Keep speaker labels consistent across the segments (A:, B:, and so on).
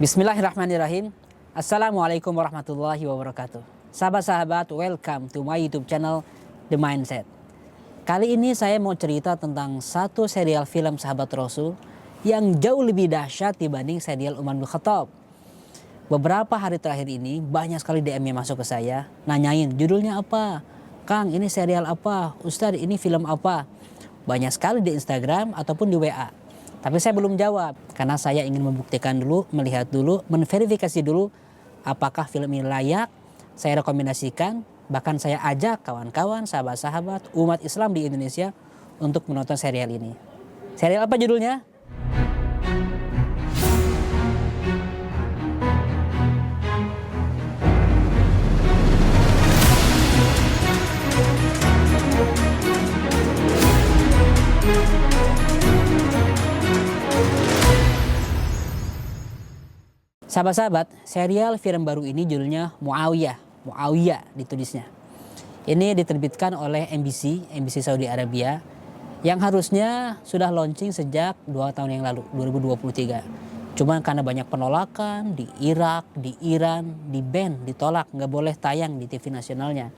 A: Bismillahirrahmanirrahim. Assalamualaikum warahmatullahi wabarakatuh. Sahabat-sahabat, welcome to my YouTube channel The Mindset. Kali ini saya mau cerita tentang satu serial film sahabat Rasul yang jauh lebih dahsyat dibanding serial Umar bin Khattab. Beberapa hari terakhir ini banyak sekali DM yang masuk ke saya, nanyain judulnya apa, Kang ini serial apa, Ustadz ini film apa. Banyak sekali di Instagram ataupun di WA. Tapi saya belum jawab karena saya ingin membuktikan dulu, melihat dulu, menverifikasi dulu apakah film ini layak saya rekomendasikan, bahkan saya ajak kawan-kawan, sahabat-sahabat, umat Islam di Indonesia untuk menonton serial ini. Serial apa judulnya? Sahabat-sahabat, serial film baru ini judulnya Muawiyah ditulisnya. Ini diterbitkan oleh MBC Saudi Arabia yang harusnya sudah launching sejak 2 tahun yang lalu, 2023. Cuman karena banyak penolakan di Irak, di Iran, di ban, ditolak, nggak boleh tayang di TV nasionalnya.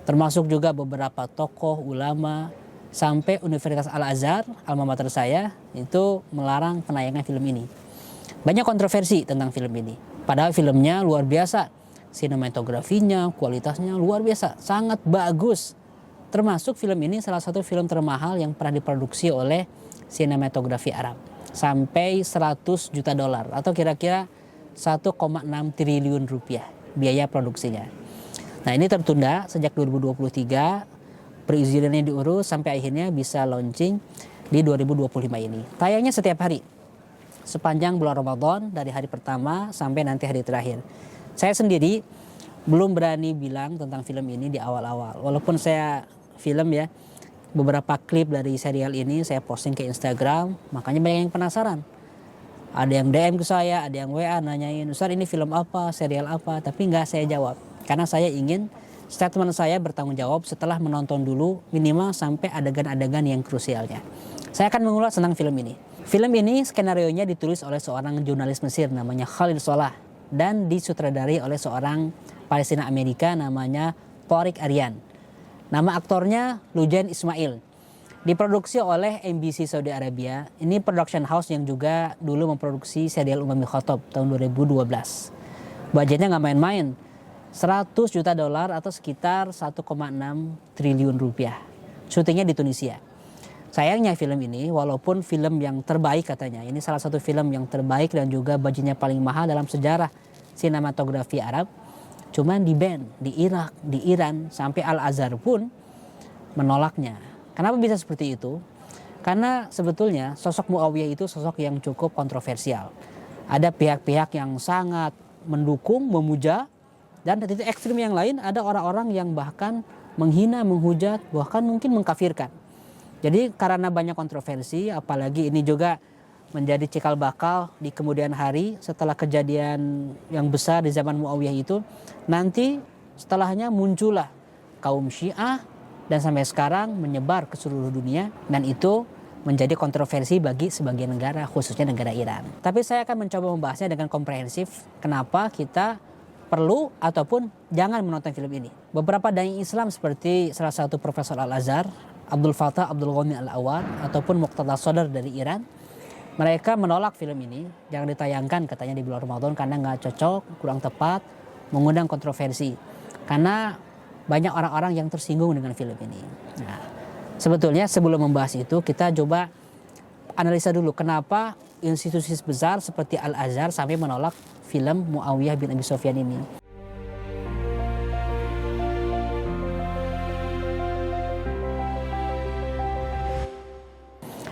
A: Termasuk juga beberapa tokoh, ulama, sampai Universitas Al-Azhar, alma mater saya, itu melarang penayangan film ini. Banyak kontroversi tentang film ini. Padahal filmnya luar biasa. Sinematografinya, kualitasnya luar biasa. Sangat bagus. Termasuk film ini salah satu film termahal yang pernah diproduksi oleh sinematografi Arab. Sampai 100 juta dolar atau kira-kira 1,6 triliun rupiah biaya produksinya. Nah ini tertunda sejak 2023. Perizinannya diurus sampai akhirnya bisa launching di 2025 ini. Tayangnya setiap hari. Sepanjang bulan Ramadan dari hari pertama sampai nanti hari terakhir. Saya sendiri belum berani bilang tentang film ini di awal-awal. Walaupun saya film ya, beberapa klip dari serial ini saya posting ke Instagram, makanya banyak yang penasaran. Ada yang DM ke saya, ada yang WA nanyain, Ustaz ini film apa, serial apa, tapi nggak saya jawab. Karena saya ingin statement saya bertanggung jawab setelah menonton dulu minimal sampai adegan-adegan yang krusialnya. Saya akan mengulas tentang film ini. Film ini skenarionya ditulis oleh seorang jurnalis Mesir namanya Khalil Solah dan disutradari oleh seorang Palestina Amerika namanya Tariq Aryan. Nama aktornya Lujan Ismail. Diproduksi oleh MBC Saudi Arabia. Ini production house yang juga dulu memproduksi serial Umar bin Khattab tahun 2012. Budgetnya nggak main-main. 100 juta dolar atau sekitar 1,6 triliun rupiah. Syutingnya di Tunisia. Sayangnya film ini walaupun film yang terbaik katanya, ini salah satu film yang terbaik dan juga budgetnya paling mahal dalam sejarah sinematografi Arab, cuman di ban di Irak, di Iran, sampai Al-Azhar pun menolaknya. Kenapa bisa seperti itu? Karena sebetulnya sosok Muawiyah itu sosok yang cukup kontroversial. Ada pihak-pihak yang sangat mendukung, memuja, dan di titik ekstrim yang lain ada orang-orang yang bahkan menghina, menghujat, bahkan mungkin mengkafirkan. Jadi karena banyak kontroversi, apalagi ini juga menjadi cikal bakal di kemudian hari setelah kejadian yang besar di zaman Muawiyah itu, nanti setelahnya muncullah kaum Syiah dan sampai sekarang menyebar ke seluruh dunia, dan itu menjadi kontroversi bagi sebagian negara, khususnya negara Iran. Tapi saya akan mencoba membahasnya dengan komprehensif, kenapa kita perlu ataupun jangan menonton film ini. Beberapa dai Islam seperti salah satu Profesor Al-Azhar, Abdul Fattah Abdul Ghani Al-Awad, ataupun Muqtada Sadr dari Iran, mereka menolak film ini, jangan ditayangkan katanya di bulan Ramadan karena nggak cocok, kurang tepat, mengundang kontroversi. Karena banyak orang-orang yang tersinggung dengan film ini. Nah, sebetulnya sebelum membahas itu kita coba analisa dulu kenapa institusi besar seperti Al-Azhar sampai menolak film Muawiyah bin Abi Sufyan ini.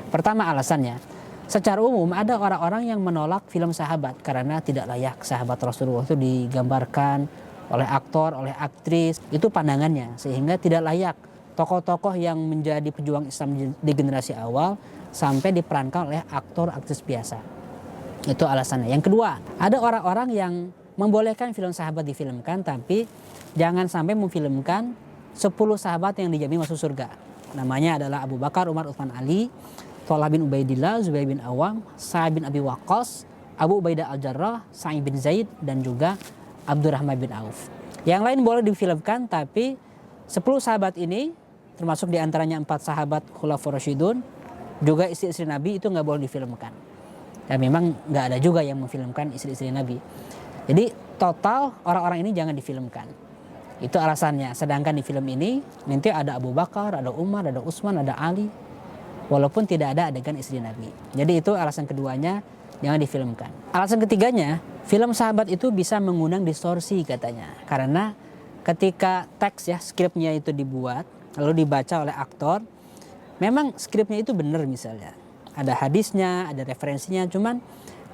A: Pertama alasannya, secara umum ada orang-orang yang menolak film sahabat karena tidak layak sahabat Rasulullah itu digambarkan oleh aktor, oleh aktris, itu pandangannya, sehingga tidak layak tokoh-tokoh yang menjadi pejuang Islam di generasi awal sampai diperankan oleh aktor aktris biasa. Itu alasannya. Yang kedua, ada orang-orang yang membolehkan film sahabat difilmkan, tapi jangan sampai memfilmkan 10 sahabat yang dijamin masuk surga. Namanya adalah Abu Bakar, Umar, Utsman, Ali, Thalha bin Ubaidillah, Zubair bin Awam, Sa'ad bin Abi Waqqas, Abu Ubaidah Al-Jarrah, Sa'id bin Zaid, dan juga Abdurrahman bin Auf. Yang lain boleh difilmkan, tapi 10 sahabat ini, termasuk diantaranya 4 sahabat Khulafaur Rasyidun, juga istri-istri Nabi, itu nggak boleh difilmkan. Dan memang nggak ada juga yang memfilmkan istri-istri Nabi. Jadi total orang-orang ini jangan difilmkan. Itu alasannya. Sedangkan di film ini nanti ada Abu Bakar, ada Umar, ada Utsman, ada Ali. Walaupun tidak ada adegan istri Nabi. Jadi itu alasan keduanya, jangan difilmkan. Alasan ketiganya, film sahabat itu bisa mengundang distorsi katanya. Karena ketika teks ya, skripnya itu dibuat, lalu dibaca oleh aktor, memang skripnya itu benar misalnya. Ada hadisnya, ada referensinya, cuman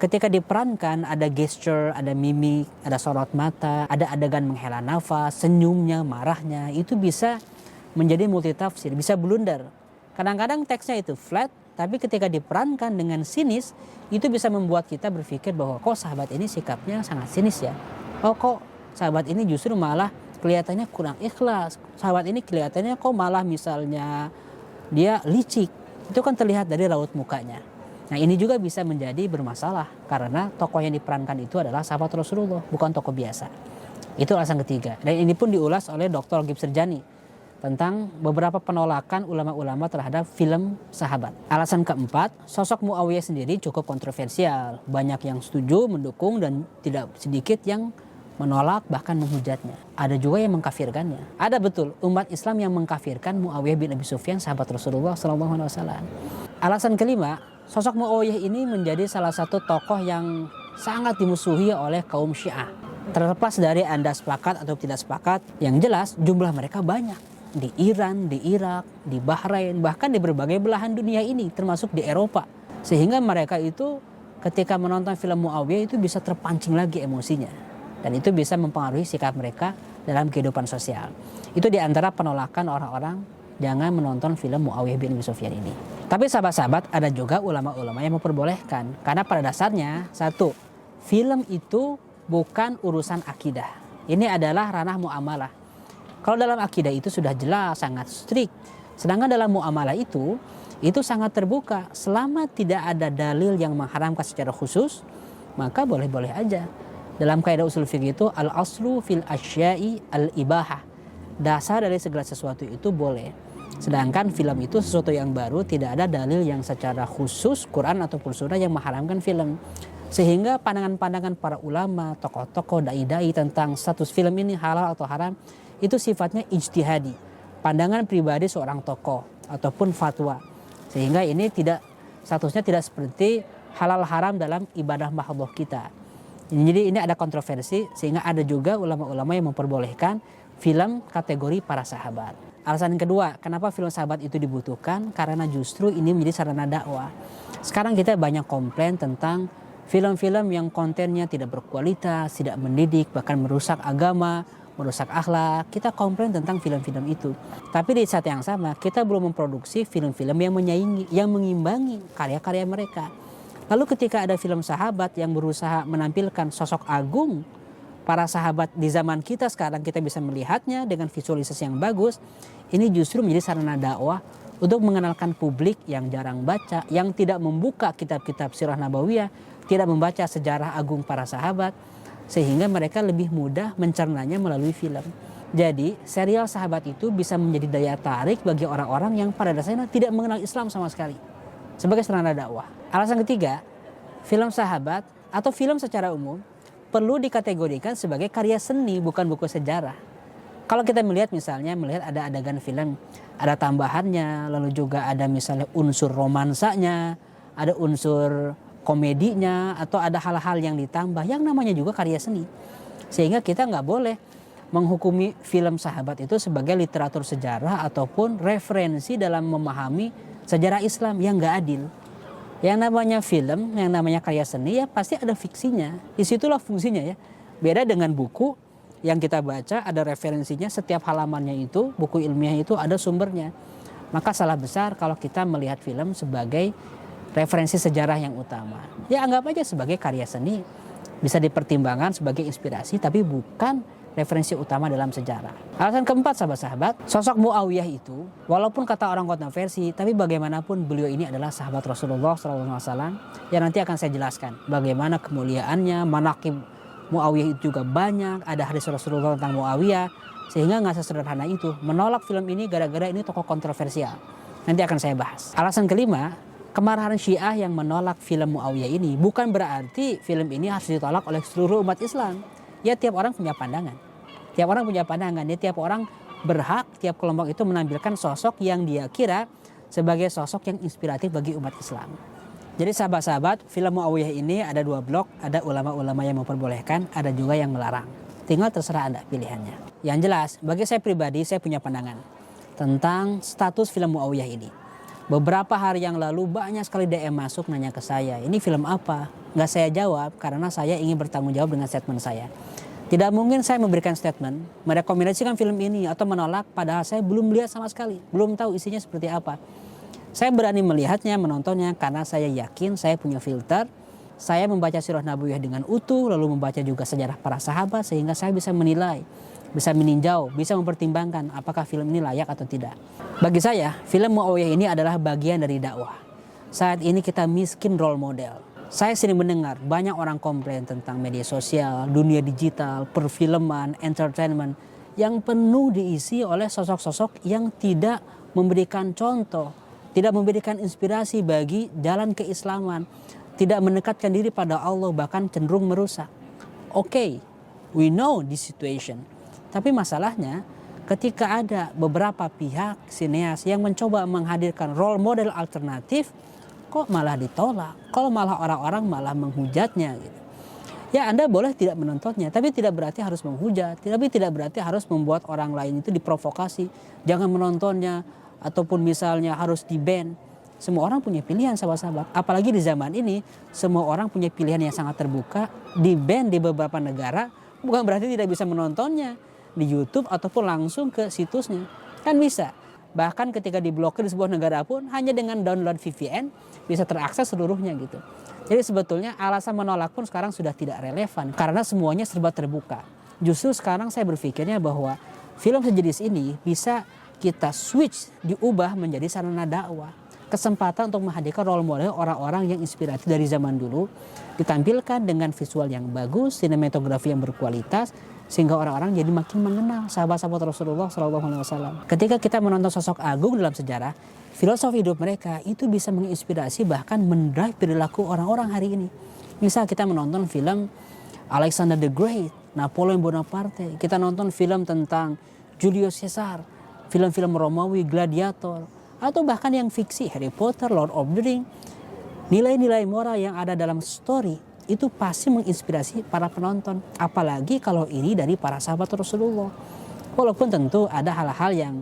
A: ketika diperankan ada gesture, ada mimik, ada sorot mata, ada adegan menghela nafas, senyumnya, marahnya, itu bisa menjadi multitafsir, bisa blunder. Kadang-kadang teksnya itu flat, tapi ketika diperankan dengan sinis, itu bisa membuat kita berpikir bahwa kok sahabat ini sikapnya sangat sinis ya. Oh kok sahabat ini justru malah kelihatannya kurang ikhlas. Sahabat ini kelihatannya kok malah misalnya dia licik. Itu kan terlihat dari raut mukanya. Nah ini juga bisa menjadi bermasalah karena tokoh yang diperankan itu adalah sahabat Rasulullah, bukan tokoh biasa. Itu alasan ketiga. Dan ini pun diulas oleh Dr. Gib Serjani tentang beberapa penolakan ulama-ulama terhadap film sahabat. Alasan keempat, sosok Muawiyah sendiri cukup kontroversial. Banyak yang setuju, mendukung, dan tidak sedikit yang menolak bahkan menghujatnya. Ada juga yang mengkafirkannya. Ada betul umat Islam yang mengkafirkan Muawiyah bin Abi Sufyan sahabat Rasulullah SAW. Alasan kelima, sosok Muawiyah ini menjadi salah satu tokoh yang sangat dimusuhi oleh kaum Syiah. Terlepas dari Anda sepakat atau tidak sepakat, yang jelas jumlah mereka banyak. Di Iran, di Irak, di Bahrain, bahkan di berbagai belahan dunia ini, termasuk di Eropa. Sehingga mereka itu ketika menonton film Muawiyah itu bisa terpancing lagi emosinya. Dan itu bisa mempengaruhi sikap mereka dalam kehidupan sosial. Itu diantara penolakan orang-orang jangan menonton film Muawiyah bin Abi Sufyan ini. Tapi sahabat-sahabat, ada juga ulama-ulama yang memperbolehkan. Karena pada dasarnya, satu, film itu bukan urusan akidah. Ini adalah ranah muamalah. Kalau dalam akidah itu sudah jelas, sangat strict. Sedangkan dalam muamalah itu sangat terbuka. Selama tidak ada dalil yang mengharamkan secara khusus, maka boleh-boleh aja. Dalam kaidah usul fikih itu, al-aslu fil asya'i al-ibahah. Dasar dari segala sesuatu itu boleh. Sedangkan film itu sesuatu yang baru, tidak ada dalil yang secara khusus Quran ataupun sunnah yang mengharamkan film. Sehingga pandangan-pandangan para ulama, tokoh-tokoh, dai-dai tentang status film ini halal atau haram, itu sifatnya ijtihadi. Pandangan pribadi seorang tokoh ataupun fatwa. Sehingga ini statusnya tidak seperti halal haram dalam ibadah mahdhah kita. Jadi ini ada kontroversi, sehingga ada juga ulama-ulama yang memperbolehkan film kategori para sahabat. Alasan yang kedua, kenapa film sahabat itu dibutuhkan? Karena justru ini menjadi sarana dakwah. Sekarang kita banyak komplain tentang film-film yang kontennya tidak berkualitas, tidak mendidik, bahkan merusak agama, merusak akhlak. Kita komplain tentang film-film itu. Tapi di saat yang sama, kita belum memproduksi film-film yang menyaingi, yang mengimbangi karya-karya mereka. Lalu ketika ada film sahabat yang berusaha menampilkan sosok agung para sahabat di zaman kita sekarang, kita bisa melihatnya dengan visualisasi yang bagus. Ini justru menjadi sarana dakwah untuk mengenalkan publik yang jarang baca, yang tidak membuka kitab-kitab sirah nabawiyah, tidak membaca sejarah agung para sahabat, sehingga mereka lebih mudah mencernanya melalui film. Jadi serial sahabat itu bisa menjadi daya tarik bagi orang-orang yang pada dasarnya tidak mengenal Islam sama sekali, sebagai sarana dakwah. Alasan ketiga, film sahabat atau film secara umum perlu dikategorikan sebagai karya seni, bukan buku sejarah. Kalau kita melihat ada adegan film, ada tambahannya, lalu juga ada misalnya unsur romansanya, ada unsur komedinya, atau ada hal-hal yang ditambah, yang namanya juga karya seni. Sehingga kita nggak boleh menghukumi film sahabat itu sebagai literatur sejarah ataupun referensi dalam memahami sejarah Islam, yang nggak adil. Yang namanya film, yang namanya karya seni, ya pasti ada fiksinya. Disitulah fungsinya ya. Beda dengan buku yang kita baca, ada referensinya, setiap halamannya itu, buku ilmiah itu ada sumbernya. Maka salah besar kalau kita melihat film sebagai referensi sejarah yang utama. Ya anggap aja sebagai karya seni. Bisa dipertimbangkan sebagai inspirasi, tapi bukan referensi utama dalam sejarah. Alasan keempat, sahabat-sahabat, sosok Muawiyah itu walaupun kata orang kontroversi, tapi bagaimanapun beliau ini adalah sahabat Rasulullah SAW yang nanti akan saya jelaskan bagaimana kemuliaannya, manaqib Muawiyah itu juga banyak, ada hadis Rasulullah tentang Muawiyah, sehingga nggak sesederhana itu menolak film ini gara-gara ini tokoh kontroversial. Nanti akan saya bahas. Alasan kelima, kemarahan Syiah yang menolak film Muawiyah ini bukan berarti film ini harus ditolak oleh seluruh umat Islam. Ya tiap orang punya pandangan. Tiap orang punya pandangan. Ya tiap orang berhak, tiap kelompok itu menampilkan sosok yang dia kira sebagai sosok yang inspiratif bagi umat Islam. Jadi sahabat-sahabat, film Muawiyah ini ada dua blok, ada ulama-ulama yang memperbolehkan, ada juga yang melarang. Tinggal terserah Anda pilihannya. Yang jelas, bagi saya pribadi, saya punya pandangan tentang status film Muawiyah ini. Beberapa hari yang lalu banyak sekali DM masuk nanya ke saya, ini film apa? Nggak saya jawab karena saya ingin bertanggung jawab dengan statement saya. Tidak mungkin saya memberikan statement, merekomendasikan film ini atau menolak padahal saya belum lihat sama sekali. Belum tahu isinya seperti apa. Saya berani melihatnya, menontonnya karena saya yakin saya punya filter. Saya membaca sirah nabawiyah dengan utuh, lalu membaca juga sejarah para sahabat sehingga saya bisa menilai, bisa meninjau, bisa mempertimbangkan apakah film ini layak atau tidak. Bagi saya, film Muawiyah ini adalah bagian dari dakwah. Saat ini kita miskin role model. Saya sering mendengar banyak orang komplain tentang media sosial, dunia digital, perfilman, entertainment yang penuh diisi oleh sosok-sosok yang tidak memberikan contoh, tidak memberikan inspirasi bagi jalan keislaman, tidak mendekatkan diri pada Allah, bahkan cenderung merusak. Okay, we know this situation. Tapi masalahnya ketika ada beberapa pihak sineas yang mencoba menghadirkan role model alternatif, kok malah ditolak, kok malah orang-orang malah menghujatnya gitu. Ya Anda boleh tidak menontonnya, tapi tidak berarti harus menghujat, tapi tidak berarti harus membuat orang lain itu diprovokasi, jangan menontonnya, ataupun misalnya harus di-ban. Semua orang punya pilihan sahabat-sahabat, apalagi di zaman ini, semua orang punya pilihan yang sangat terbuka, di-ban di beberapa negara, bukan berarti tidak bisa menontonnya di YouTube ataupun langsung ke situsnya, kan bisa. Bahkan ketika diblokir di sebuah negara pun hanya dengan download VPN bisa terakses seluruhnya gitu. Jadi sebetulnya alasan menolak pun sekarang sudah tidak relevan karena semuanya serba terbuka. Justru sekarang saya berpikirnya bahwa film sejenis ini bisa kita switch, diubah menjadi sarana dakwah. Kesempatan untuk menghadirkan role model orang-orang yang inspiratif dari zaman dulu, ditampilkan dengan visual yang bagus, sinematografi yang berkualitas, sehingga orang-orang jadi makin mengenal sahabat-sahabat Rasulullah SAW. Ketika kita menonton sosok agung dalam sejarah, filosofi hidup mereka itu bisa menginspirasi bahkan mendrive perilaku orang-orang hari ini. Misal kita menonton film Alexander the Great, Napoleon Bonaparte, kita nonton film tentang Julius Caesar, film-film Romawi, Gladiator, atau bahkan yang fiksi, Harry Potter, Lord of the Rings. Nilai-nilai moral yang ada dalam story itu pasti menginspirasi para penonton, apalagi kalau ini dari para sahabat Rasulullah. Walaupun tentu ada hal-hal yang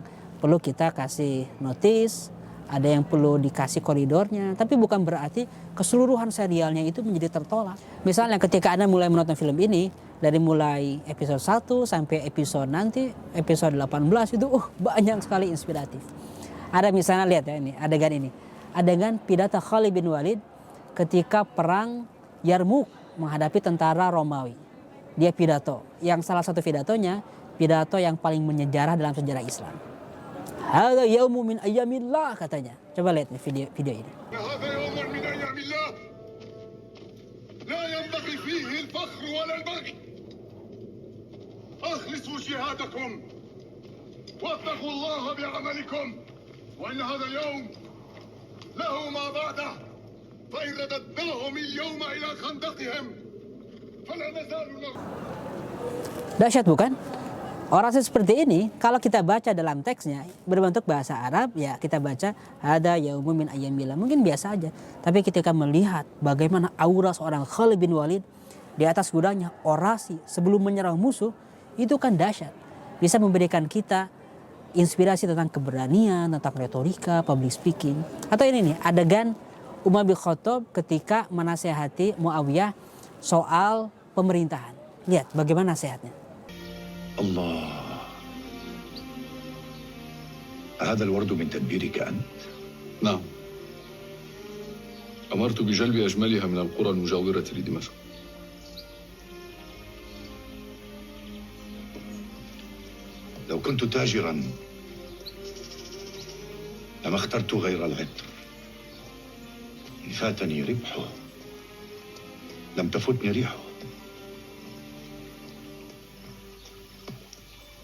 A: perlu kita kasih notice, ada yang perlu dikasih koridornya, tapi bukan berarti keseluruhan serialnya itu menjadi tertolak. Misalnya ketika Anda mulai menonton film ini, dari mulai episode 1 sampai episode nanti, episode 18 itu banyak sekali inspiratif. Ada misalnya, lihat ya ini, adegan pidato Khalid bin Walid ketika perang Yarmuk menghadapi tentara Romawi. Dia pidato, yang salah satu pidatonya, pidato yang paling menyejarah dalam sejarah Islam. Hadza yaumun min ayyamillah katanya. Coba lihat video ini.
B: Hadza yaumun min ayyamillah. La yanbaghi fihi al-fakhr wala al-baghy. Akhlisu jihadakum. Wattaqu Allah bi'amalikum. Wa inna hadha al-yawm lahu ma ba'dahu. فإن رددناهم اليوم إلى خندقهم فلا نزال نغفر.
A: Dahsyat bukan? Orasi seperti ini kalau kita baca dalam teksnya berbentuk bahasa Arab, ya kita baca ada yaumun min ayyamillah, mungkin biasa aja. Tapi ketika melihat bagaimana aura seorang Khalid bin Walid di atas kudanya, orasi sebelum menyerang musuh, itu kan dahsyat. Bisa memberikan kita inspirasi tentang keberanian, tentang retorika, public speaking. Atau ini nih, adegan Umar bin Khattab ketika menasehati Muawiyah soal pemerintahan. Lihat bagaimana nasihatnya.
B: Allah, هذا الورد من تدبيرك أنت؟
C: نعم. أمرت بجلب أجملها من القرى المجاورة لدمشق.
B: لو كنت تاجرا لما اخترت غير العطر. إن فاتني ربحه لم تفتني ريحه.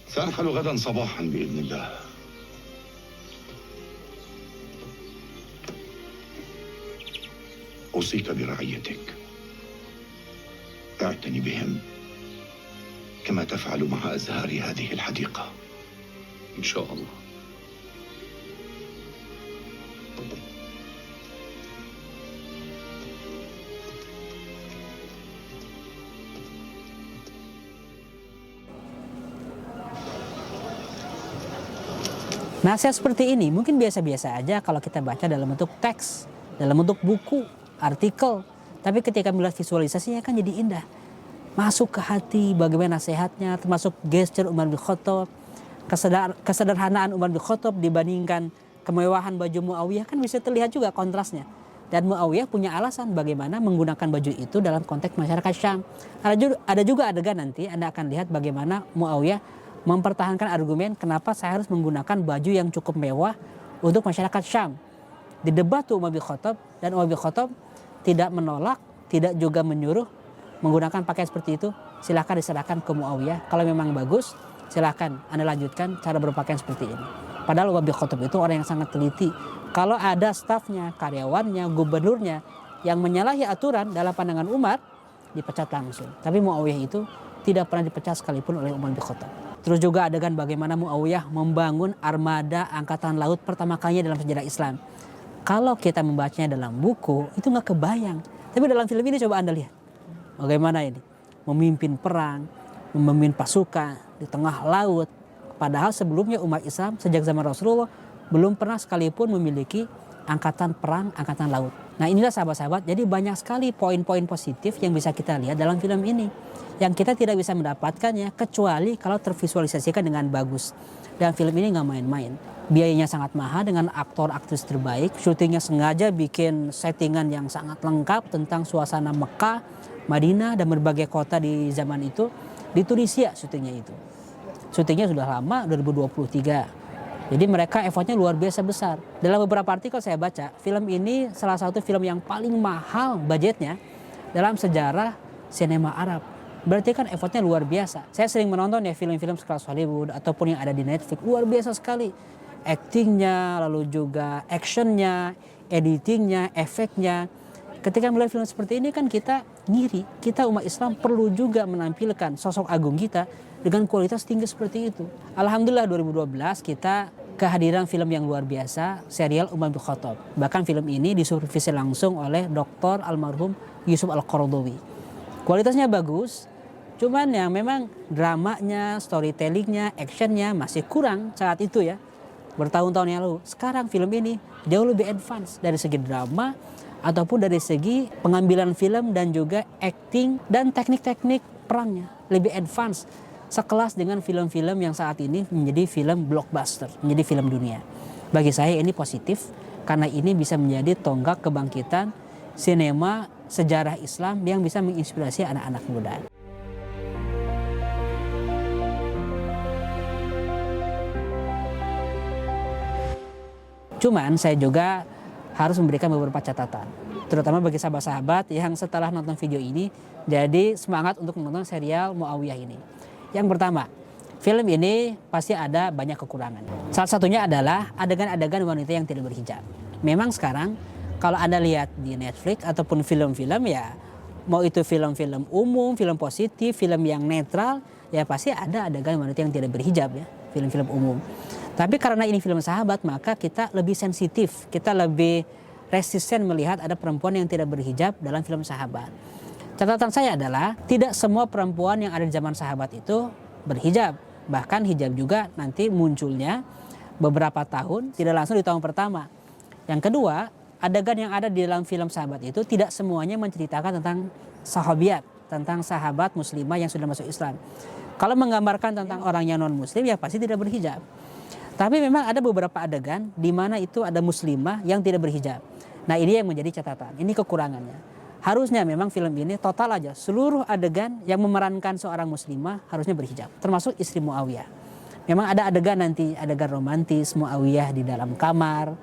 B: سأرحل غدا صباحا بإذن الله. أوصيك برعيتك، اعتني بهم كما تفعل مع أزهار هذه الحديقة.
C: إن شاء الله.
A: Nasihat seperti ini mungkin biasa-biasa aja kalau kita baca dalam bentuk teks, dalam bentuk buku, artikel. Tapi ketika melihat visualisasinya kan jadi indah. Masuk ke hati bagaimana nasihatnya, termasuk gesture Umar bin Khattab, kesederhanaan Umar bin Khattab dibandingkan kemewahan baju Muawiyah, kan bisa terlihat juga kontrasnya. Dan Muawiyah punya alasan bagaimana menggunakan baju itu dalam konteks masyarakat Syam. Ada juga adegan nanti Anda akan lihat bagaimana Muawiyah mempertahankan argumen kenapa saya harus menggunakan baju yang cukup mewah untuk masyarakat Syam. Didebat tuh Umar bin Khattab, dan Umar bin Khattab tidak menolak, tidak juga menyuruh menggunakan pakaian seperti itu. Silahkan diserahkan ke Muawiyah. Kalau memang bagus, silahkan Anda lanjutkan cara berpakaian seperti ini. Padahal Umar bin Khattab itu orang yang sangat teliti. Kalau ada stafnya, karyawannya, gubernurnya yang menyalahi aturan dalam pandangan Umar, dipecat langsung. Tapi Muawiyah itu tidak pernah dipecat sekalipun oleh Umar bin Khattab. Terus juga adegan bagaimana Muawiyah membangun armada angkatan laut pertama kalinya dalam sejarah Islam. Kalau kita membacanya dalam buku, itu nggak kebayang. Tapi dalam film ini coba Anda lihat. Bagaimana ini? Memimpin perang, memimpin pasukan di tengah laut. Padahal sebelumnya umat Islam sejak zaman Rasulullah belum pernah sekalipun memiliki angkatan perang, angkatan laut. Nah inilah sahabat-sahabat, jadi banyak sekali poin-poin positif yang bisa kita lihat dalam film ini. Yang kita tidak bisa mendapatkannya kecuali kalau tervisualisasikan dengan bagus. Dan film ini nggak main-main. Biayanya sangat mahal dengan aktor-aktris terbaik. Syutingnya sengaja bikin settingan yang sangat lengkap tentang suasana Mekah, Madinah, dan berbagai kota di zaman itu. Di Tunisia syutingnya itu. Syutingnya sudah lama, 2023. Jadi mereka effortnya luar biasa besar. Dalam beberapa artikel saya baca, film ini salah satu film yang paling mahal budgetnya dalam sejarah sinema Arab. Berarti kan effortnya luar biasa. Saya sering menonton ya film-film sekelas Hollywood ataupun yang ada di Netflix. Luar biasa sekali. Actingnya, lalu juga actionnya, editingnya, efeknya. Ketika melihat film seperti ini kan kita ngiri. Kita umat Islam perlu juga menampilkan sosok agung kita dengan kualitas tinggi seperti itu. Alhamdulillah 2012 kita kehadiran film yang luar biasa, serial Umar bin Khattab. Bahkan film ini disupervisi langsung oleh Dr. Almarhum Yusuf Al-Qaradawi. Kualitasnya bagus, cuman yang memang dramanya, storytellingnya, actionnya masih kurang saat itu ya. Bertahun-tahun yang lalu. Sekarang film ini jauh lebih advance dari segi drama ataupun dari segi pengambilan film dan juga acting dan teknik-teknik perangnya. Lebih advance sekelas dengan film-film yang saat ini menjadi film blockbuster, menjadi film dunia. Bagi saya ini positif karena ini bisa menjadi tonggak kebangkitan sinema sejarah Islam yang bisa menginspirasi anak-anak muda. Cuman saya juga harus memberikan beberapa catatan, terutama bagi sahabat-sahabat yang setelah nonton video ini jadi semangat untuk menonton serial Muawiyah ini. Yang pertama, film ini pasti ada banyak kekurangan. Salah satunya adalah adegan-adegan wanita yang tidak berhijab. Memang sekarang kalau Anda lihat di Netflix ataupun film-film ya, mau itu film-film umum, film positif, film yang netral, ya pasti ada adegan wanita yang tidak berhijab ya, film-film umum. Tapi karena ini film sahabat, maka kita lebih sensitif, kita lebih resisten melihat ada perempuan yang tidak berhijab dalam film sahabat. Catatan saya adalah tidak semua perempuan yang ada di zaman sahabat itu berhijab. Bahkan hijab juga nanti munculnya beberapa tahun, tidak langsung di tahun pertama. Yang kedua, adegan yang ada di dalam film sahabat itu tidak semuanya menceritakan tentang sahabiat, tentang sahabat muslimah yang sudah masuk Islam. Kalau menggambarkan tentang orang yang non muslim ya pasti tidak berhijab. Tapi memang ada beberapa adegan di mana itu ada muslimah yang tidak berhijab. Nah ini yang menjadi catatan, ini kekurangannya. Harusnya memang film ini total aja, seluruh adegan yang memerankan seorang muslimah harusnya berhijab. Termasuk istri Muawiyah. Memang ada adegan nanti, adegan romantis Muawiyah di dalam kamar,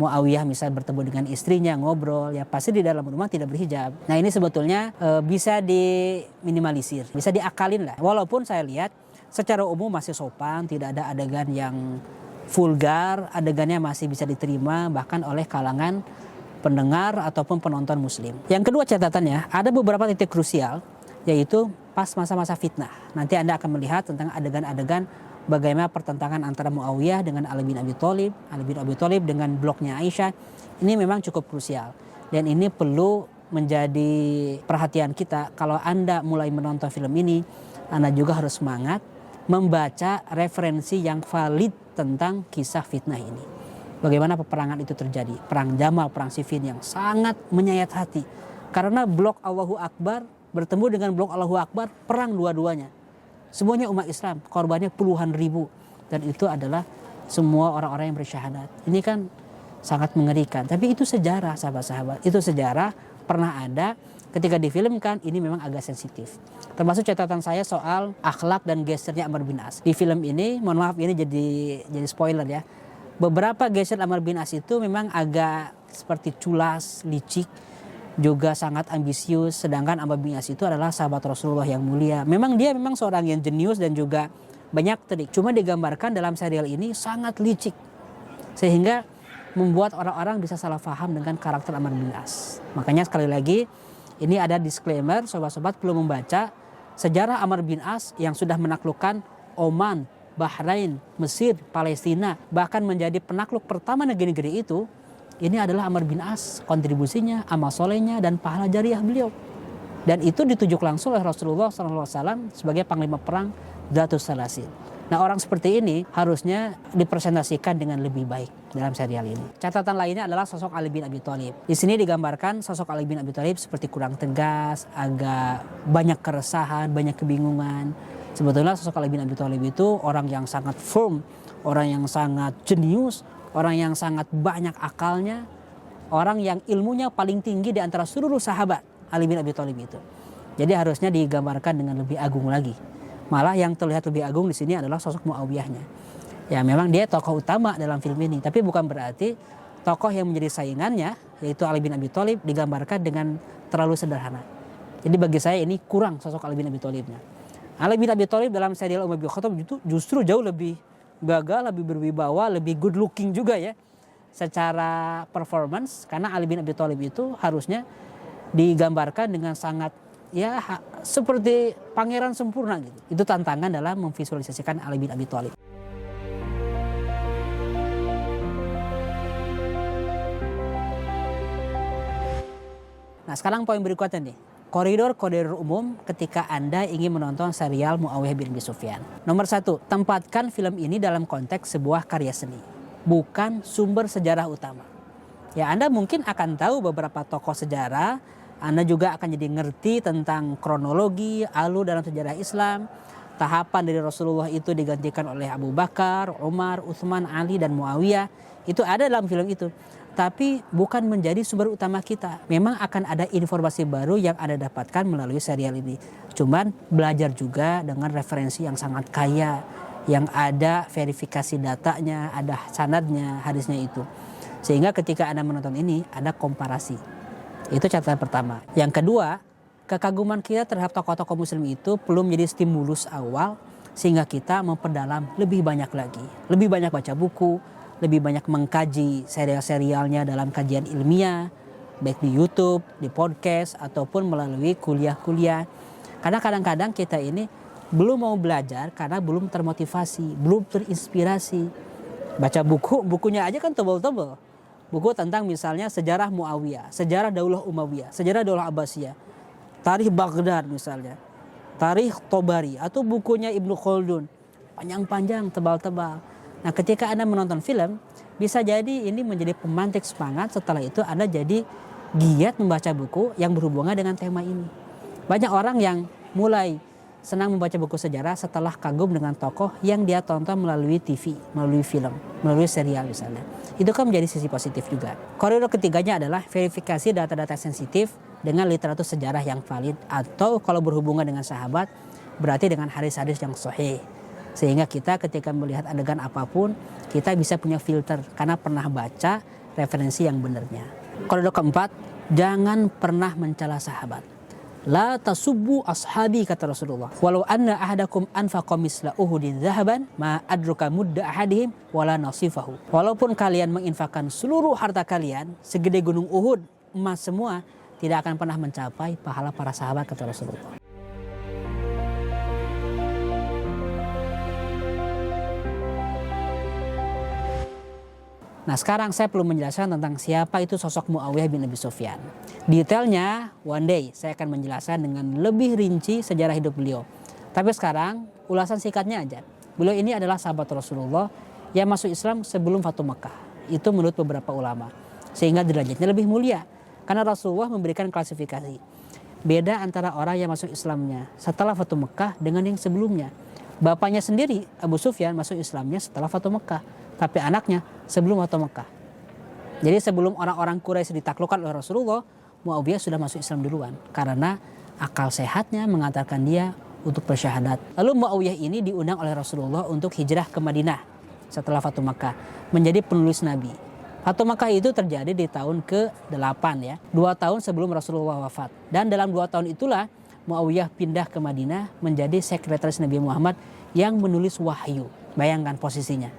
A: Muawiyah misal bertemu dengan istrinya ngobrol, ya pasti di dalam rumah tidak berhijab. Nah ini sebetulnya bisa diminimalisir, bisa diakalin lah. Walaupun saya lihat secara umum masih sopan, tidak ada adegan yang vulgar, adegannya masih bisa diterima bahkan oleh kalangan pendengar ataupun penonton muslim. Yang kedua catatannya, ada beberapa titik krusial, yaitu pas masa-masa fitnah. Nanti Anda akan melihat tentang adegan-adegan bagaimana pertentangan antara Muawiyah dengan Ali bin Abi Thalib, Ali bin Abi Thalib dengan bloknya Aisyah. Ini memang cukup krusial. Dan ini perlu menjadi perhatian kita. Kalau Anda mulai menonton film ini, Anda juga harus semangat membaca referensi yang valid tentang kisah fitnah ini. Bagaimana peperangan itu terjadi. Perang Jamal, perang Siffin yang sangat menyayat hati. Karena blok Allahu Akbar bertemu dengan blok Allahu Akbar, perang dua-duanya. Semuanya umat Islam, korbannya puluhan ribu. Dan itu adalah semua orang-orang yang bersyahadat. Ini kan sangat mengerikan. Tapi itu sejarah sahabat-sahabat. Itu sejarah pernah ada ketika difilmkan, ini memang agak sensitif. Termasuk catatan saya soal akhlak dan gesternya Amr bin As. Di film ini, mohon maaf ini jadi spoiler ya. Beberapa geser Amr bin As itu memang agak seperti culas, licik, juga sangat ambisius. Sedangkan Amr bin As itu adalah sahabat Rasulullah yang mulia. Memang dia memang seorang yang jenius dan juga banyak trik. Cuma digambarkan dalam serial ini sangat licik. Sehingga membuat orang-orang bisa salah paham dengan karakter Amr bin As. Makanya sekali lagi ini ada disclaimer, sobat-sobat perlu membaca sejarah Amr bin As yang sudah menaklukkan Oman, Bahrain, Mesir, Palestina, bahkan menjadi penakluk pertama negeri-negeri itu. Ini adalah Amr bin As, kontribusinya, amal solehnya, dan pahala jariah beliau. Dan itu ditunjuk langsung oleh Rasulullah SAW sebagai panglima perang Dhatus Salasil. Nah orang seperti ini harusnya dipresentasikan dengan lebih baik dalam serial ini. Catatan lainnya adalah sosok Ali bin Abi Thalib. Di sini digambarkan sosok Ali bin Abi Thalib seperti kurang tegas, agak banyak keresahan, banyak kebingungan. Sebetulnya sosok Ali bin Abi Thalib itu orang yang sangat firm, orang yang sangat jenius, orang yang sangat banyak akalnya, orang yang ilmunya paling tinggi di antara seluruh sahabat Ali bin Abi Thalib itu. Jadi harusnya digambarkan dengan lebih agung lagi. Malah yang terlihat lebih agung di sini adalah sosok Muawiyahnya. Ya memang dia tokoh utama dalam film ini, tapi bukan berarti tokoh yang menjadi saingannya yaitu Ali bin Abi Thalib digambarkan dengan terlalu sederhana. Jadi bagi saya ini kurang sosok Ali bin Abi Thalibnya. Ali bin Abi Thalib dalam serial Umar bin Khattab itu justru jauh lebih gagah, lebih berwibawa, lebih good looking juga ya secara performance, karena Ali bin Abi Thalib itu harusnya digambarkan dengan sangat ya seperti pangeran sempurna gitu. Itu tantangan dalam memvisualisasikan Ali bin Abi Thalib. Nah sekarang poin berikutnya nih. Koridor-koridor umum ketika Anda ingin menonton serial Muawiyah bin Abi Sufyan. Nomor 1, tempatkan film ini dalam konteks sebuah karya seni, bukan sumber sejarah utama. Ya Anda mungkin akan tahu beberapa tokoh sejarah, Anda juga akan jadi ngerti tentang kronologi, alur dalam sejarah Islam, tahapan dari Rasulullah itu digantikan oleh Abu Bakar, Umar, Utsman, Ali, dan Muawiyah. Itu ada dalam film itu. Tapi bukan menjadi sumber utama kita. Memang akan ada informasi baru yang Anda dapatkan melalui serial ini. Cuman belajar juga dengan referensi yang sangat kaya. Yang ada verifikasi datanya, ada sanadnya, hadisnya itu. Sehingga ketika Anda menonton ini, ada komparasi. Itu catatan pertama. Yang kedua, kekaguman kita terhadap tokoh-tokoh muslim itu perlu menjadi stimulus awal sehingga kita memperdalam lebih banyak lagi. Lebih banyak baca buku, lebih banyak mengkaji serial-serialnya dalam kajian ilmiah, baik di YouTube, di podcast, ataupun melalui kuliah-kuliah. Karena kadang-kadang kita ini belum mau belajar karena belum termotivasi, belum terinspirasi. Baca buku, bukunya aja kan tebal-tebal. Buku tentang misalnya sejarah Muawiyah, sejarah Daulah Umayyah, sejarah Daulah Abbasiyah, tarikh Baghdad misalnya, tarikh Tobari, atau bukunya Ibnu Khaldun, panjang-panjang, tebal-tebal. Nah ketika Anda menonton film, bisa jadi ini menjadi pemantik semangat, setelah itu Anda jadi giat membaca buku yang berhubungan dengan tema ini. Banyak orang yang mulai senang membaca buku sejarah setelah kagum dengan tokoh yang dia tonton melalui TV, melalui film, melalui serial misalnya. Itu kan menjadi sisi positif juga. Koridor ketiganya adalah verifikasi data-data sensitif dengan literatur sejarah yang valid, atau kalau berhubungan dengan sahabat berarti dengan hadis-hadis yang sahih. Sehingga kita ketika melihat adegan apapun, kita bisa punya filter karena pernah baca referensi yang benarnya. Koridor keempat, jangan pernah mencela sahabat. La tasubbu ashabi, kata Rasulullah. Walau anna ahadakum anfaqa misla uhudin zahaban ma adruka mudda ahadihim wala nasifahu. Walaupun kalian menginfakkan seluruh harta kalian segede gunung Uhud, emas semua, tidak akan pernah mencapai pahala para sahabat, kata Rasulullah. Nah, sekarang saya perlu menjelaskan tentang siapa itu sosok Muawiyah bin Abi Sufyan. Detailnya one day saya akan menjelaskan dengan lebih rinci sejarah hidup beliau. Tapi sekarang ulasan singkatnya aja. Beliau ini adalah sahabat Rasulullah yang masuk Islam sebelum Fatu Makkah. Itu menurut beberapa ulama. Sehingga derajatnya lebih mulia. Karena Rasulullah memberikan klasifikasi. Beda antara orang yang masuk Islamnya setelah Fatu Makkah dengan yang sebelumnya. Bapaknya sendiri, Abu Sufyan, masuk Islamnya setelah Fatu Makkah. Tapi anaknya sebelum Fatu Makkah. Jadi sebelum orang-orang Quraisy ditaklukkan oleh Rasulullah, Muawiyah sudah masuk Islam duluan. Karena akal sehatnya mengatakan dia untuk bersyahadat. Lalu Muawiyah ini diundang oleh Rasulullah untuk hijrah ke Madinah setelah Fatu Makkah. Menjadi penulis Nabi. Fatu Makkah itu terjadi di tahun ke-8 ya. 2 tahun sebelum Rasulullah wafat. Dan dalam 2 tahun itulah Muawiyah pindah ke Madinah menjadi sekretaris Nabi Muhammad yang menulis wahyu. Bayangkan posisinya.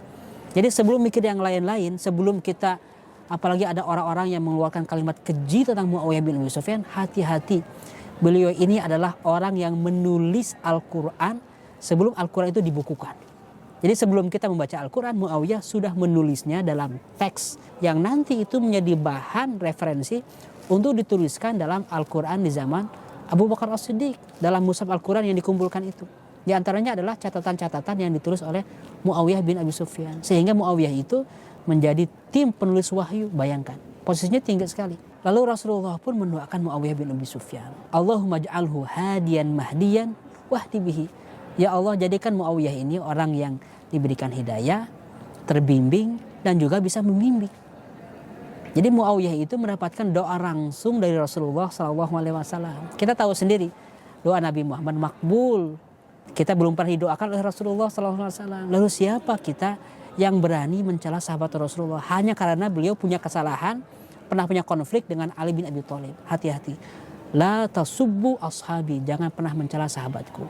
A: Jadi sebelum mikir yang lain-lain, sebelum kita apalagi ada orang-orang yang mengeluarkan kalimat keji tentang Muawiyah bin Abi Sufyan, hati-hati. Beliau ini adalah orang yang menulis Al-Quran sebelum Al-Quran itu dibukukan. Jadi sebelum kita membaca Al-Quran, Muawiyah sudah menulisnya dalam teks yang nanti itu menjadi bahan referensi untuk dituliskan dalam Al-Quran di zaman Abu Bakar As-Siddiq, dalam mushaf Al-Quran yang dikumpulkan itu. Di antaranya adalah catatan-catatan yang ditulis oleh Muawiyah bin Abi Sufyan. Sehingga Muawiyah itu menjadi tim penulis wahyu, bayangkan. Posisinya tinggi sekali. Lalu Rasulullah pun mendoakan Muawiyah bin Abi Sufyan. Allahumma ja'alhu hadiyan mahdiyan wahdi bihi. Ya Allah, jadikan Muawiyah ini orang yang diberikan hidayah, terbimbing, dan juga bisa membimbing. Jadi Muawiyah itu mendapatkan doa langsung dari Rasulullah SAW. Kita tahu sendiri, doa Nabi Muhammad makbul. Kita belum pernah didoakan oleh Rasulullah SAW. Lalu siapa kita yang berani mencela sahabat Rasulullah hanya karena beliau punya kesalahan, pernah punya konflik dengan Ali bin Abi Thalib? Hati-hati. La tasubbu ashabi, jangan pernah mencela sahabatku.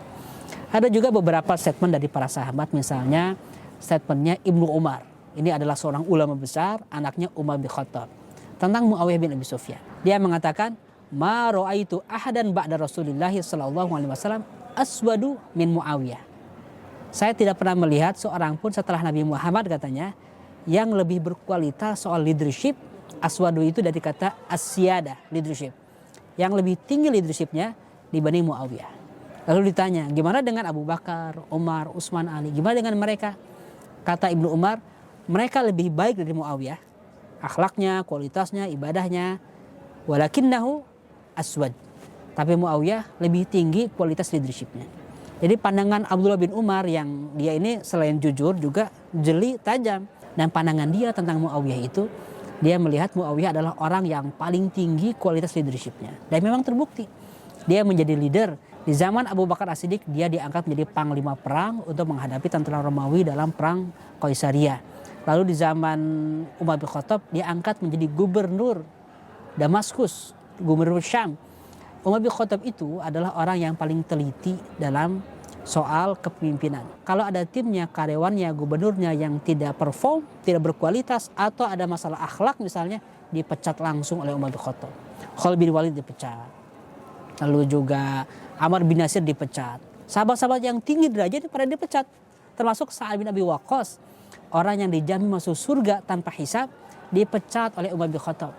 A: Ada juga beberapa statement dari para sahabat, misalnya statementnya Ibnu Umar. Ini adalah seorang ulama besar, anaknya Umar bin Khattab, tentang Muawiyah bin Abi Sufyan. Dia mengatakan, ma ra'aitu ahadan ba'da Rasulillah sallallahu alaihi wasallam aswadu min Muawiyah. Saya tidak pernah melihat seorang pun setelah Nabi Muhammad, katanya, yang lebih berkualitas soal leadership. Aswadu itu dari kata asyada, leadership. Yang lebih tinggi leadershipnya dibanding Muawiyah. Lalu ditanya, gimana dengan Abu Bakar, Umar, Utsman, Ali? Gimana dengan mereka? Kata Ibnu Umar, mereka lebih baik dari Muawiyah. Akhlaknya, kualitasnya, ibadahnya. Walakinnahu aswad. Tapi Muawiyah lebih tinggi kualitas leadershipnya. Jadi pandangan Abdullah bin Umar yang dia ini selain jujur juga jeli, tajam. Dan pandangan dia tentang Muawiyah itu, dia melihat Muawiyah adalah orang yang paling tinggi kualitas leadershipnya. Dan memang terbukti. Dia menjadi leader. Di zaman Abu Bakar As-Siddiq, dia diangkat menjadi panglima perang untuk menghadapi tentara Romawi dalam perang Qaisariyah. Lalu di zaman Umar bin Khattab, dia angkat menjadi gubernur Damaskus, gubernur Syam. Umar bin Khattab itu adalah orang yang paling teliti dalam soal kepemimpinan. Kalau ada timnya, karyawannya, gubernurnya yang tidak perform, tidak berkualitas, atau ada masalah akhlak misalnya, dipecat langsung oleh Umar bin Khattab. Khalid bin Walid dipecat. Lalu juga Amr bin Nasir dipecat. Sahabat-sahabat yang tinggi derajatnya pada dipecat. Termasuk Sa'ad bin Abi Waqqas. Orang yang dijamin masuk surga tanpa hisab, dipecat oleh Umar bin Khattab.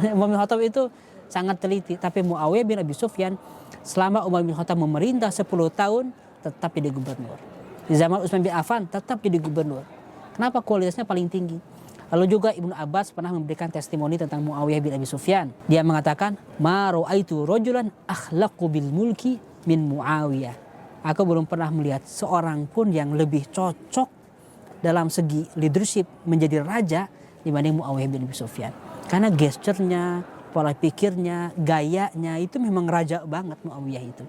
A: Umar bin Khattab itu sangat teliti. Tapi Muawiyah bin Abi Sufyan, selama Umar bin Khattab memerintah 10 tahun, tetap jadi gubernur. Di zaman Utsman bin Affan, tetap jadi gubernur. Kenapa? Kualitasnya paling tinggi. Lalu juga Ibnu Abbas pernah memberikan testimoni tentang Muawiyah bin Abi Sufyan. Dia mengatakan, ma ra'aitu rajulan akhlaqu bil mulki min Muawiyah. Aku belum pernah melihat seorang pun yang lebih cocok dalam segi leadership menjadi raja dibanding Muawiyah bin Abi Sufyan. Karena gesturnya, pola pikirnya, gayanya itu memang raja banget Muawiyah itu.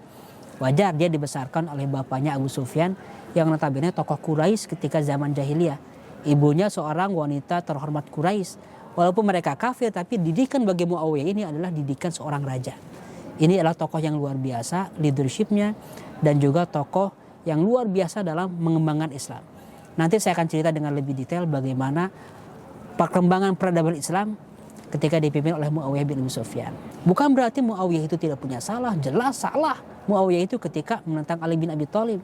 A: Wajar dia dibesarkan oleh bapaknya Abu Sufyan yang notabene tokoh Quraisy ketika zaman jahiliyah. Ibunya seorang wanita terhormat Quraisy. Walaupun mereka kafir, tapi didikan bagi Muawiyah ini adalah didikan seorang raja. Ini adalah tokoh yang luar biasa leadershipnya dan juga tokoh yang luar biasa dalam mengembangkan Islam. Nanti saya akan cerita dengan lebih detail bagaimana perkembangan peradaban Islam ketika dipimpin oleh Muawiyah bin Abi Sufyan. Bukan berarti Muawiyah itu tidak punya salah, jelas salah. Muawiyah itu ketika menentang Ali bin Abi Thalib.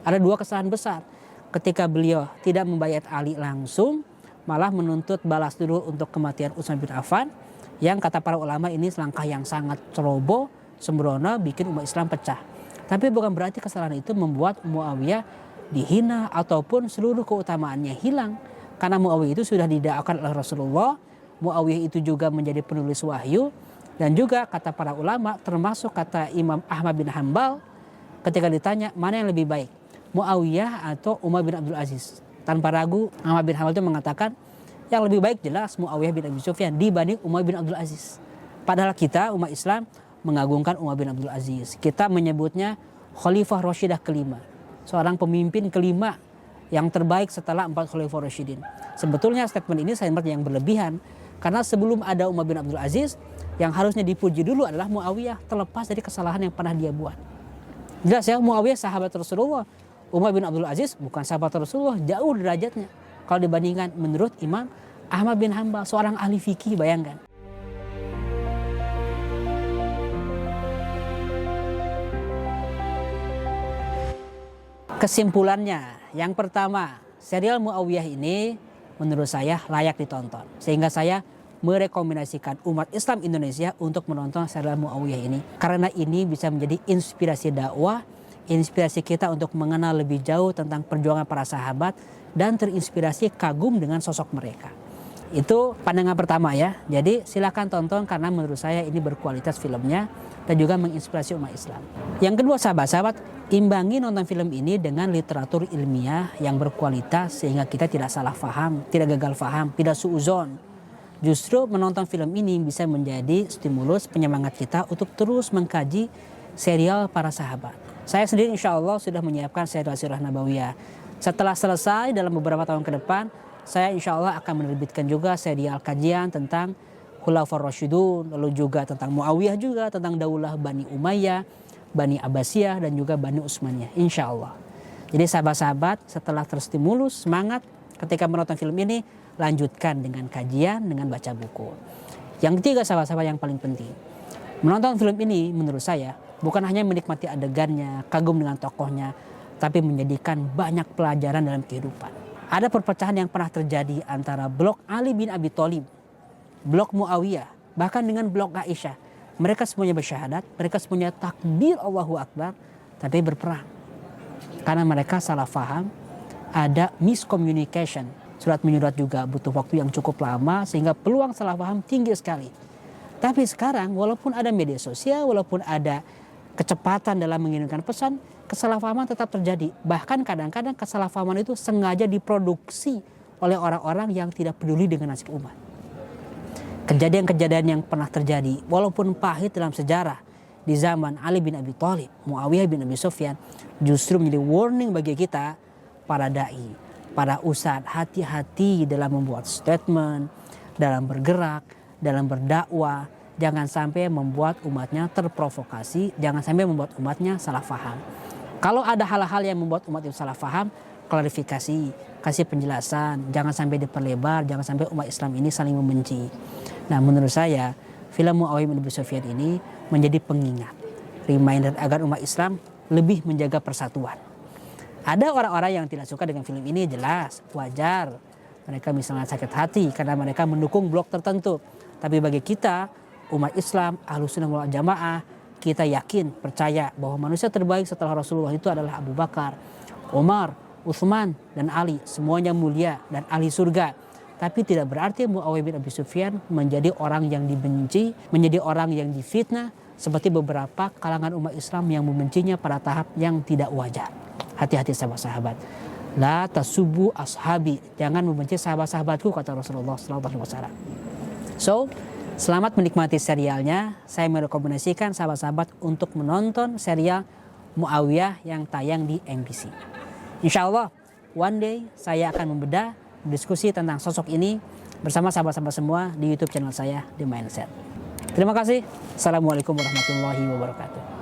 A: Ada dua kesalahan besar. Ketika beliau tidak membayat Ali langsung, malah menuntut balas dulu untuk kematian Utsman bin Affan, yang kata para ulama ini langkah yang sangat ceroboh, sembrono, bikin umat Islam pecah. Tapi bukan berarti kesalahan itu membuat Muawiyah dihina ataupun seluruh keutamaannya hilang. Karena Muawiyah itu sudah didakwakan oleh Rasulullah, Muawiyah itu juga menjadi penulis wahyu, dan juga kata para ulama termasuk kata Imam Ahmad bin Hanbal ketika ditanya mana yang lebih baik, Muawiyah atau Umar bin Abdul Aziz. Tanpa ragu Ahmad bin Hanbal itu mengatakan yang lebih baik jelas Muawiyah bin Abi Sufyan dibanding Umar bin Abdul Aziz. Padahal kita umat Islam mengagungkan Umar bin Abdul Aziz. Kita menyebutnya Khalifah Rashidah kelima, seorang pemimpin kelima yang terbaik setelah 4 Khalifah Rasyidin. Sebetulnya statement ini saya menurut yang berlebihan, karena sebelum ada Umar bin Abdul Aziz, yang harusnya dipuji dulu adalah Muawiyah, terlepas dari kesalahan yang pernah dia buat. Jelas ya, Muawiyah sahabat Rasulullah, Umar bin Abdul Aziz bukan sahabat Rasulullah, jauh derajatnya kalau dibandingkan menurut Imam Ahmad bin Hanbal, seorang ahli fikih, bayangkan. Kesimpulannya, yang pertama, serial Muawiyah ini menurut saya layak ditonton. Sehingga saya merekomendasikan umat Islam Indonesia untuk menonton serial Muawiyah ini. Karena ini bisa menjadi inspirasi dakwah, inspirasi kita untuk mengenal lebih jauh tentang perjuangan para sahabat dan terinspirasi kagum dengan sosok mereka. Itu pandangan pertama ya. Jadi silakan tonton karena menurut saya ini berkualitas filmnya dan juga menginspirasi umat Islam. Yang kedua sahabat-sahabat, imbangi nonton film ini dengan literatur ilmiah yang berkualitas sehingga kita tidak salah faham, tidak gagal faham, tidak suuzon. Justru menonton film ini bisa menjadi stimulus penyemangat kita untuk terus mengkaji serial para sahabat. Saya sendiri insya Allah sudah menyiapkan serial Sirah Nabawiyah. Setelah selesai dalam beberapa tahun ke depan, saya insya Allah akan menerbitkan juga serial kajian tentang Khulafaur Rasyidun, lalu juga tentang Muawiyah juga, tentang Daulah Bani Umayyah, Bani Abbasiyah, dan juga Bani Utsmaniyah, insya Allah. Jadi sahabat-sahabat setelah terstimulus, semangat ketika menonton film ini, lanjutkan dengan kajian, dengan baca buku. Yang ketiga sahabat-sahabat yang paling penting, menonton film ini menurut saya bukan hanya menikmati adegannya, kagum dengan tokohnya, tapi menjadikan banyak pelajaran dalam kehidupan. Ada perpecahan yang pernah terjadi antara blok Ali bin Abi Thalib, blok Muawiyah, bahkan dengan blok Aisyah. Mereka semuanya bersyahadat, mereka semuanya takbir Allahu Akbar, tapi berperang. Karena mereka salah faham, ada miscommunication. Surat menyurat juga butuh waktu yang cukup lama sehingga peluang salah faham tinggi sekali. Tapi sekarang walaupun ada media sosial, walaupun ada kecepatan dalam mengirimkan pesan, kesalahpahaman tetap terjadi. Bahkan kadang-kadang kesalahpahaman itu sengaja diproduksi oleh orang-orang yang tidak peduli dengan nasib umat. Kejadian-kejadian yang pernah terjadi, walaupun pahit dalam sejarah, di zaman Ali bin Abi Thalib, Muawiyah bin Abi Sufyan, justru menjadi warning bagi kita, para da'i, para ustadz, hati-hati dalam membuat statement, dalam bergerak, dalam berdakwah. Jangan sampai membuat umatnya terprovokasi, jangan sampai membuat umatnya salah faham. Kalau ada hal-hal yang membuat umat itu salah faham, klarifikasi, kasih penjelasan, jangan sampai diperlebar, jangan sampai umat Islam ini saling membenci. Nah menurut saya, film Muawiyah bin Abi Sufyan ini menjadi pengingat, reminder agar umat Islam lebih menjaga persatuan. Ada orang-orang yang tidak suka dengan film ini, jelas, wajar. Mereka misalnya sakit hati karena mereka mendukung blok tertentu. Tapi bagi kita, umat Islam, Ahlussunnah wal Jamaah, kita yakin, percaya bahwa manusia terbaik setelah Rasulullah itu adalah Abu Bakar, Umar, Utsman, dan Ali. Semuanya mulia dan ahli surga. Tapi tidak berarti Muawiyah bin Abi Sufyan menjadi orang yang dibenci, menjadi orang yang difitnah, seperti beberapa kalangan umat Islam yang membencinya pada tahap yang tidak wajar. Hati-hati sahabat-sahabat. La tasubu ashabi. Jangan membenci sahabat-sahabatku, kata Rasulullah SAW. So, selamat menikmati serialnya. Saya merekomendasikan sahabat-sahabat untuk menonton serial Muawiyah yang tayang di MBC. Insya Allah one day saya akan membedah diskusi tentang sosok ini bersama sahabat-sahabat semua di YouTube channel saya, The Mindset. Terima kasih. Assalamualaikum warahmatullahi wabarakatuh.